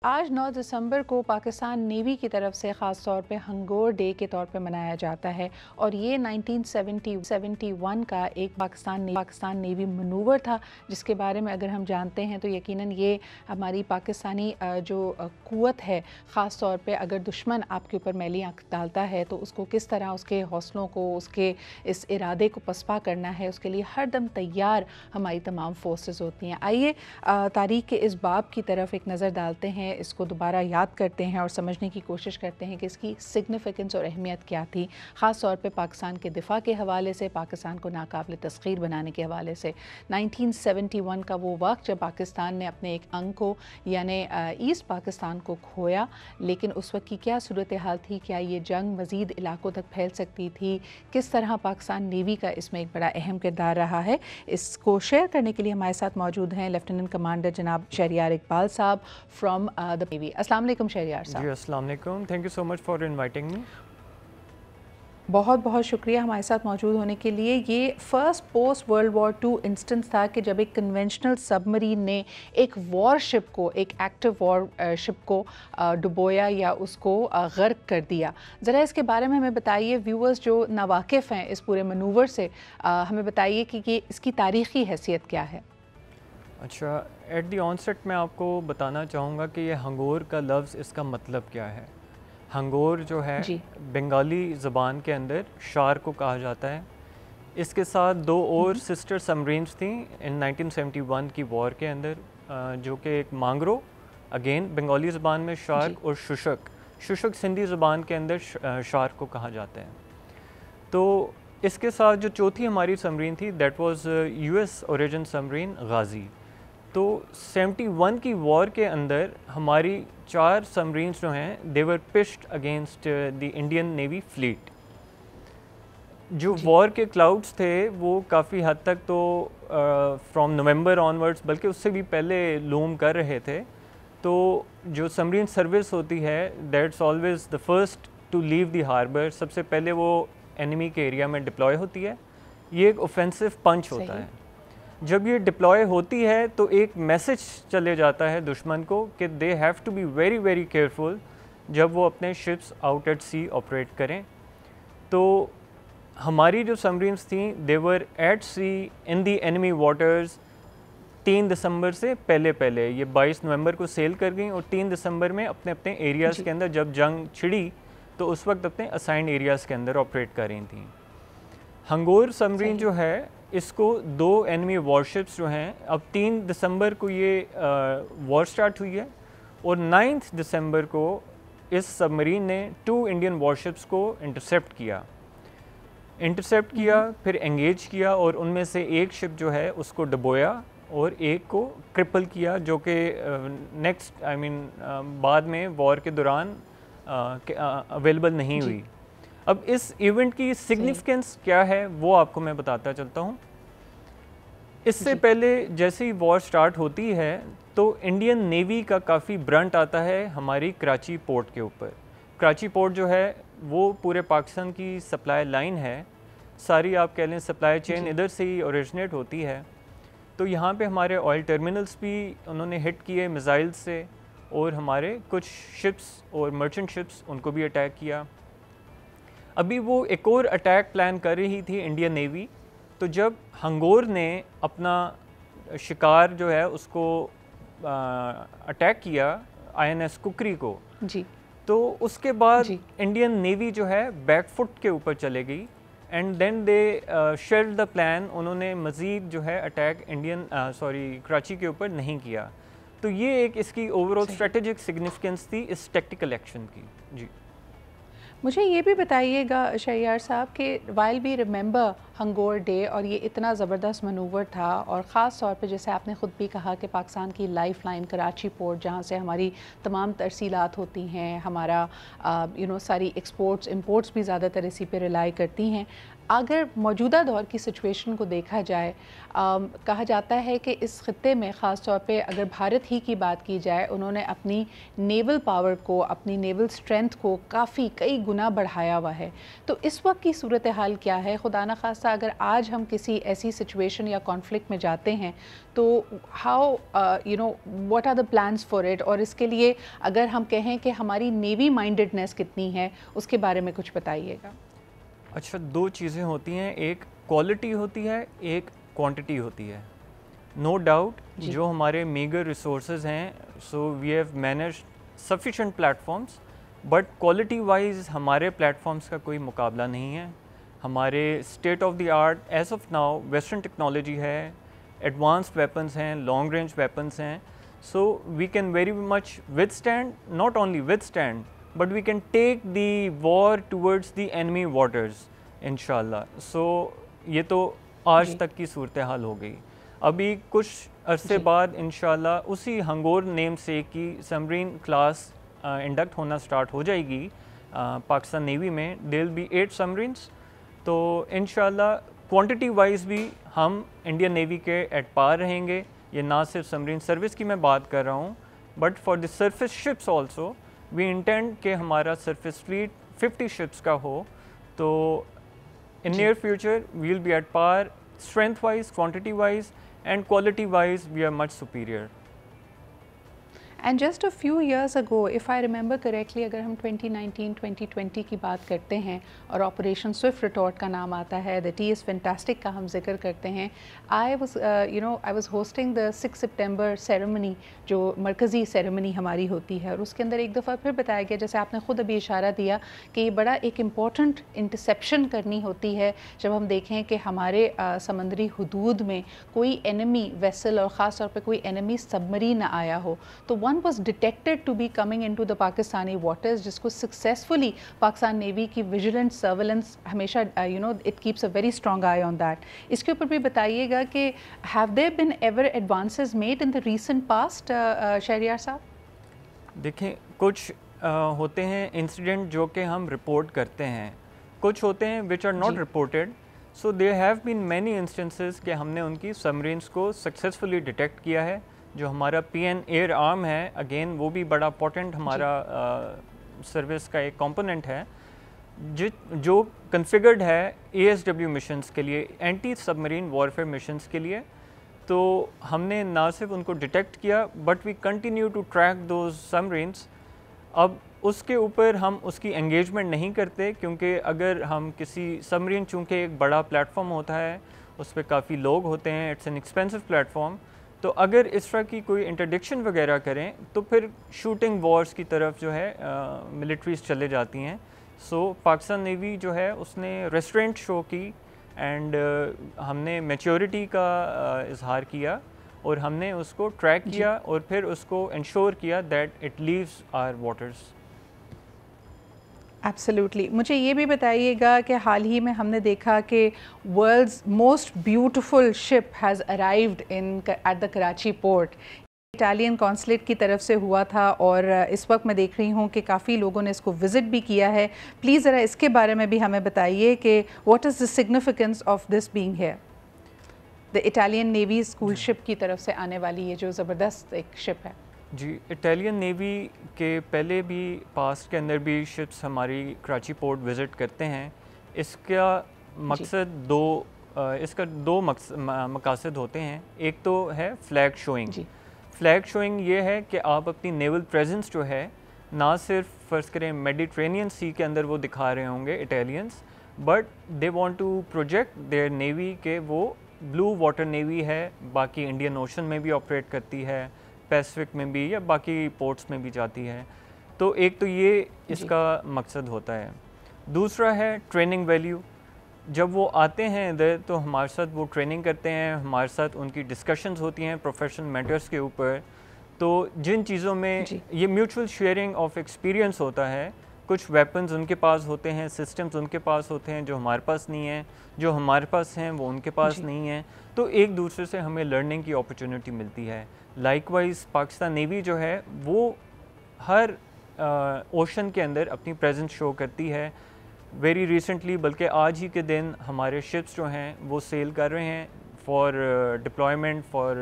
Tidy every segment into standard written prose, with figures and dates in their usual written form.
आज 9 दिसंबर को पाकिस्तान नेवी की तरफ से ख़ास तौर पे हंगोर डे के तौर पे मनाया जाता है और ये 1971 का एक पाकिस्तान नेवी मनूवर था, जिसके बारे में अगर हम जानते हैं तो यकीनन ये हमारी पाकिस्तानी जो क़ुव्वत है, ख़ास तौर पे अगर दुश्मन आपके ऊपर मैली आँख डालता है तो उसको किस तरह उसके हौसलों को, उसके इस इरादे को पसपा करना है, उसके लिए हर दम तैयार हमारी तमाम फोर्सेस होती हैं। आइए तारीख़ के इस बाब की तरफ एक नज़र डालते हैं, इसको दोबारा याद करते हैं और समझने की कोशिश करते हैं कि इसकी सिग्निफिकेंस और अहमियत क्या थी, ख़ास तौर पे पाकिस्तान के दिफा के हवाले से, पाकिस्तान को नाकाबिल तस्ख़ीर बनाने के हवाले से। 1971 का वो वक्त जब पाकिस्तान ने अपने एक अंग को यानी ईस्ट पाकिस्तान को खोया, लेकिन उस वक्त की क्या सूरत हाल थी, क्या ये जंग मज़ीद इलाकों तक फैल सकती थी, किस तरह पाकिस्तान नेवी का इसमें एक बड़ा अहम किरदार रहा है, इसको शेयर करने के लिए हमारे साथ मौजूद हैं लेफ्टिनेंट कमांडर जनाब शहरियार इकबाल साहब फ्रॉम द नेवी। अस्सलाम वालेकुम शहरियार साहब। जी अस्सलाम वालेकुम, thank you so much for inviting me. बहुत बहुत शुक्रिया हमारे साथ मौजूद होने के लिए। ये first post world war 2 instance था कि जब एक कन्वेंशनल सबमरीन ने एक वॉरशिप को, एक एक्टिव वॉरशिप को डुबोया या उसको गर्क कर दिया। ज़रा इसके बारे में हमें बताइए, व्यूअर्स जो नावाकिफ़ हैं इस पूरे मनूवर से, हमें बताइए कि ये इसकी तारीख़ी हैसियत क्या है। अच्छा, एट दी ऑनसेट मैं आपको बताना चाहूँगा कि ये हंगोर का लफ्ज़, इसका मतलब क्या है। हंगोर जो है बंगाली ज़बान के अंदर शार को कहा जाता है। इसके साथ दो और सिस्टर सबमरीन्स थी इन 1971 की वॉर के अंदर, जो कि एक मांगरो, अगेन बंगाली ज़बान में शार्क, और शुशक सिंधी ज़बान के अंदर शार्क को कहा जाता है। तो इसके साथ जो चौथी हमारी सबमरीन थी, that was US origin submarine Ghazi. तो 71 की वॉर के अंदर हमारी 4 सबमरीन्स जो हैं, they were pitched against the Indian navy fleet. जो वॉर के क्लाउड्स थे वो काफ़ी हद तक तो फ्रॉम नवंबर ऑनवर्ड्स, बल्कि उससे भी पहले लूम कर रहे थे। तो जो सबमरीन सर्विस होती है, that's always the first to leave the harbour. सबसे पहले वो एनिमी के एरिया में डिप्लॉय होती है। ये एक ऑफेंसिव पंच होता है। जब ये डिप्लॉय होती है तो एक मैसेज चले जाता है दुश्मन को कि they have to be very very careful जब वो अपने ships out at sea operate करें। तो हमारी जो सबमरीन्स थी, they were at sea in the enemy waters 3 दिसंबर से पहले ये 22 नवंबर को सेल कर गई और 3 दिसंबर में अपने अपने एरियाज़ के अंदर जब जंग छिड़ी तो उस वक्त अपने असाइंड एरियाज़ के अंदर ऑपरेट कर रही थी। हंगोर सबमरीन जो है, इसको 2 एनिमी वॉरशिप्स जो हैं, अब 3 दिसंबर को ये वॉर स्टार्ट हुई है और 9 दिसंबर को इस सबमरीन ने 2 इंडियन वॉरशिप्स को इंटरसेप्ट किया, फिर एंगेज किया और उनमें से एक शिप जो है उसको डुबोया और एक को क्रिपल किया, जो कि नेक्स्ट बाद में वॉर के दौरान अवेलेबल नहीं हुई। अब इस इवेंट की सिग्निफिकेंस क्या है वो आपको मैं बताता चलता हूँ। इससे पहले जैसे ही वॉर स्टार्ट होती है तो इंडियन नेवी का काफ़ी ब्रंट आता है हमारी कराची पोर्ट के ऊपर। कराची पोर्ट जो है वो पूरे पाकिस्तान की सप्लाई लाइन है, सारी आप कह लें सप्लाई चेन इधर से ही ओरिजिनेट होती है। तो यहाँ पे हमारे ऑयल टर्मिनल्स भी उन्होंने हिट किए मिसाइल से, और हमारे कुछ शिप्स और मर्चेंट शिप्स उनको भी अटैक किया। अभी वो एक और अटैक प्लान कर रही थी इंडियन नेवी, तो जब हंगोर ने अपना शिकार जो है उसको अटैक किया आईएनएस कुकरी को, तो उसके बाद इंडियन नेवी जो है बैकफुट के ऊपर चले गई and then they shelled the plan. उन्होंने मज़ीद जो है अटैक कराची के ऊपर नहीं किया। तो ये एक इसकी ओवरऑल स्ट्रेटेजिक सिग्निफिकेंस थी इस टैक्टिकल एक्शन की। जी, मुझे ये भी बताइएगा शहरियार साहब कि while we remember Hangor day, और ये इतना ज़बरदस्त मनूवर था, और ख़ास तौर पे जैसे आपने ख़ुद भी कहा कि पाकिस्तान की लाइफ लाइन कराची पोर्ट, जहाँ से हमारी तमाम तरसीलात होती हैं, हमारा सारी एक्सपोर्ट्स इंपोर्ट्स भी ज़्यादातर इसी पे रिलाई करती हैं। अगर मौजूदा दौर की सिचुएशन को देखा जाए, कहा जाता है कि इस खित्ते में ख़ास तौर पे अगर भारत ही की बात की जाए, उन्होंने अपनी नेवल पावर को, अपनी नेवल स्ट्रेंथ को काफ़ी कई गुना बढ़ाया हुआ है। तो इस वक्त की सूरत हाल क्या है? खुदा न खास्ता अगर आज हम किसी ऐसी सिचुएशन या कॉन्फ्लिक्ट में जाते हैं तो how what are the plans for it, और इसके लिए अगर हम कहें कि हमारी नेवी माइंडेडनेस कितनी है, उसके बारे में कुछ बताइएगा। अच्छा, दो चीज़ें होती हैं, एक क्वालिटी होती है, एक क्वांटिटी होती है। नो डाउट जो हमारे मीगर रिसोर्सेज हैं, so we have managed sufficient platforms, but quality wise हमारे प्लेटफॉर्म्स का कोई मुकाबला नहीं है। हमारे state of the art as of now western technology है, एडवांस्ड वेपन्स हैं, लॉन्ग रेंज वेपन्स हैं, so we can very much withstand, not only withstand but we can take the war towards the enemy waters इंशाल्लाह। सो ये तो आज तक की सूरत हाल हो गई। अभी कुछ अरसे बाद इंशाल्लाह उसी हंगोर नेम से की सबमरीन क्लास इंडक्ट होना स्टार्ट हो जाएगी पाकिस्तान नेवी में। There will be 8 submarines. तो इंशाल्लाह क्वांटिटी वाइज भी हम इंडियन नेवी के एट पार रहेंगे। ये ना सिर्फ सबमरीन सर्विस की मैं बात कर रहा हूँ, but for the surface ships also we intend कि हमारा सरफेस फ्लीट 50 शिप्स का हो। तो in near future we will be at par, strength wise, quantity wise and quality wise we are much superior. And just a few years ago, if I remember correctly, अगर हम 2019-2020 की बात करते हैं और ऑपरेशन स्विफ्ट रिटॉर्ट का नाम आता है, द टी इज़ फैंटास्टिक का हम जिक्र करते हैं, I was hosting the 6 September ceremony, जो मरकज़ी सेरेमनी हमारी होती है, और उसके अंदर एक दफ़ा फिर बताया गया, जैसे आपने ख़ुद अभी इशारा दिया, कि ये बड़ा एक इम्पॉर्टेंट इंटरसेप्शन करनी होती है जब हम देखें कि हमारे समंदरी हदूद में कोई एनिमी वेसल और ख़ास तौर पर कोई एनिमी सबमरीन ना आया हो। तो one was detected to be coming into the Pakistani waters, जिसको successfully पाकिस्तान नेवी की vigilant surveillance हमेशा it keeps a very strong eye on that। इसके ऊपर भी बताइएगा कि have there been ever advances made in the recent past, Shahryar साहब? देखें, कुछ होते हैं इंसिडेंट जो कि हम रिपोर्ट करते हैं, कुछ होते हैं which are not reported। so there have been many instances कि हमने उनकी सबमरीन्स को सक्सेसफुली डिटेक्ट किया है। जो हमारा PN एयर आर्म है, अगेन वो भी बड़ा इंपॉर्टेंट हमारा सर्विस का एक कंपोनेंट है, जो कन्फिगर्ड है ASW मिशंस के लिए, एंटी सबमरीन वॉरफेयर मिशंस के लिए। तो हमने ना सिर्फ उनको डिटेक्ट किया, but we continue to track those submarines. अब उसके ऊपर हम उसकी एंगेजमेंट नहीं करते, क्योंकि अगर हम किसी सबमरीन, चूँकि एक बड़ा प्लेटफॉर्म होता है, उस पर काफ़ी लोग होते हैं, इट्स एन एक्सपेंसिव प्लेटफॉर्म, तो अगर इस तरह की कोई इंटरडिक्शन वगैरह करें तो फिर शूटिंग वॉर्स की तरफ जो है मिलिट्रीज चले जाती हैं। सो पाकिस्तान नेवी जो है उसने रेस्टोरेंट शो की, एंड हमने मैच्योरिटी का इजहार किया, और हमने उसको ट्रैक किया, और फिर उसको इंश्योर किया that it leaves our waters. Absolutely. मुझे ये भी बताइएगा कि हाल ही में हमने देखा कि world's most beautiful ship has arrived in at the Karachi port, Italian consulate की तरफ से हुआ था, और इस वक्त मैं देख रही हूँ कि काफ़ी लोगों ने इसको विज़िट भी किया है। प्लीज़ ज़रा इसके बारे में भी हमें बताइए कि what is the significance of this being here, the Italian navy school ship की तरफ से आने वाली ये जो ज़बरदस्त एक शिप है। जी, इटालियन नेवी के पहले भी पास्ट के अंदर भी शिप्स हमारी कराची पोर्ट विज़िट करते हैं। इसका मकसद इसका दो मकासद होते हैं। एक तो है फ्लैग शोइंग। फ्लैग शोइंग ये है कि आप अपनी नेवल प्रेजेंस जो है, ना सिर्फ फ़र्ज़ करें मेडिट्रेनियन सी के अंदर वो दिखा रहे होंगे Italians, but they want to project their navy के वो ब्लू वाटर नेवी है, बाकी इंडियन ओशन में भी ऑपरेट करती है, पैसिफिक में भी, या बाकी पोर्ट्स में भी जाती है। तो एक तो ये इसका मकसद होता है। दूसरा है ट्रेनिंग वैल्यू। जब वो आते हैं इधर तो हमारे साथ वो ट्रेनिंग करते हैं, हमारे साथ उनकी डिस्कशंस होती हैं प्रोफेशनल मैटर्स के ऊपर। तो जिन चीज़ों में ये म्यूचुअल शेयरिंग ऑफ एक्सपीरियंस होता है, कुछ वेपन्स उनके पास होते हैं, सिस्टम्स उनके पास होते हैं जो हमारे पास नहीं हैं, जो हमारे पास हैं वो उनके पास नहीं हैं, तो एक दूसरे से हमें लर्निंग की अपॉर्चुनिटी मिलती है। लाइकवाइज पाकिस्तान नेवी जो है वो हर ओशन के अंदर अपनी प्रेजेंस शो करती है। वेरी रिसेंटली, बल्कि आज ही के दिन हमारे शिप्स जो हैं वो सेल कर रहे हैं फॉर डिप्लॉयमेंट, फॉर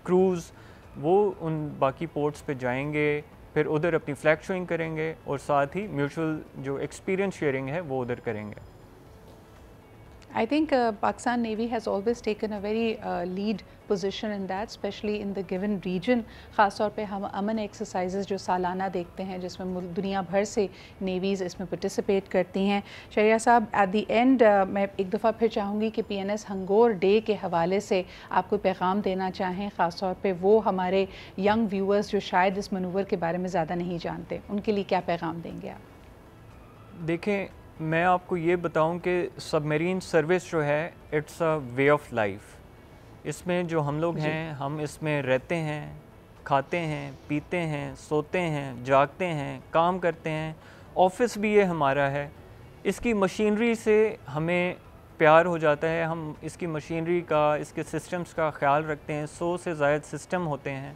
क्रूज़। वो उन बाकी पोर्ट्स पे जाएंगे, फिर उधर अपनी फ्लैग शोइंग करेंगे और साथ ही म्यूचुअल जो एक्सपीरियंस शेयरिंग है वो उधर करेंगे। I think Pakistan Navy has always taken a very lead position in that, especially in the given region। ख़ास तौर पे हम अमन एक्सरसाइजेज जो सालाना देखते हैं जिसमें दुनिया भर से नेवीज़ इसमें पार्टिसिपेट करती हैं। शहरियार साहब, एट द एंड मैं एक दफ़ा फिर चाहूँगी कि PNS हंगोर डे के हवाले से आप कोई पैगाम देना चाहें, ख़ास तौर पे वो हमारे यंग व्यूअर्स जो शायद इस मनूवर के बारे में ज़्यादा नहीं जानते, उनके लिए क्या पैगाम देंगे आप? देखें, मैं आपको ये बताऊं कि सबमरीन सर्विस जो है it's a way of life. इसमें जो हम लोग हैं, हम इसमें रहते हैं, खाते हैं, पीते हैं, सोते हैं, जागते हैं, काम करते हैं, ऑफिस भी ये हमारा है। इसकी मशीनरी से हमें प्यार हो जाता है, हम इसकी मशीनरी का, इसके सिस्टम्स का ख्याल रखते हैं। 100 से ज़ायद सिस्टम होते हैं।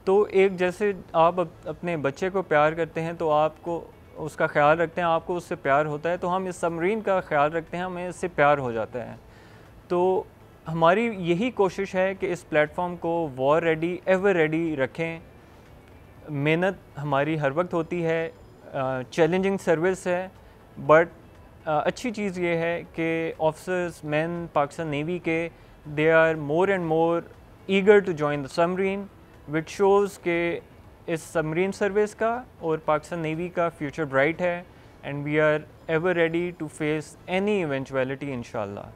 तो एक जैसे आप अपने बच्चे को प्यार करते हैं तो आपको उसका ख्याल रखते हैं, आपको उससे प्यार होता है, तो हम इस सबमरीन का ख्याल रखते हैं, हमें इससे प्यार हो जाता है। तो हमारी यही कोशिश है कि इस प्लेटफॉर्म को वॉर रेडी, एवर रेडी रखें। मेहनत हमारी हर वक्त होती है, चैलेंजिंग सर्विस है, बट अच्छी चीज़ ये है कि ऑफिसर्स, मैन पाकिस्तान नेवी के, they are more and more eager to join the submarine, which shows के इस सबमरीन सर्विस का और पाकिस्तान नेवी का फ्यूचर ब्राइट है, and we are ever ready to face any eventuality इंशाल्लाह।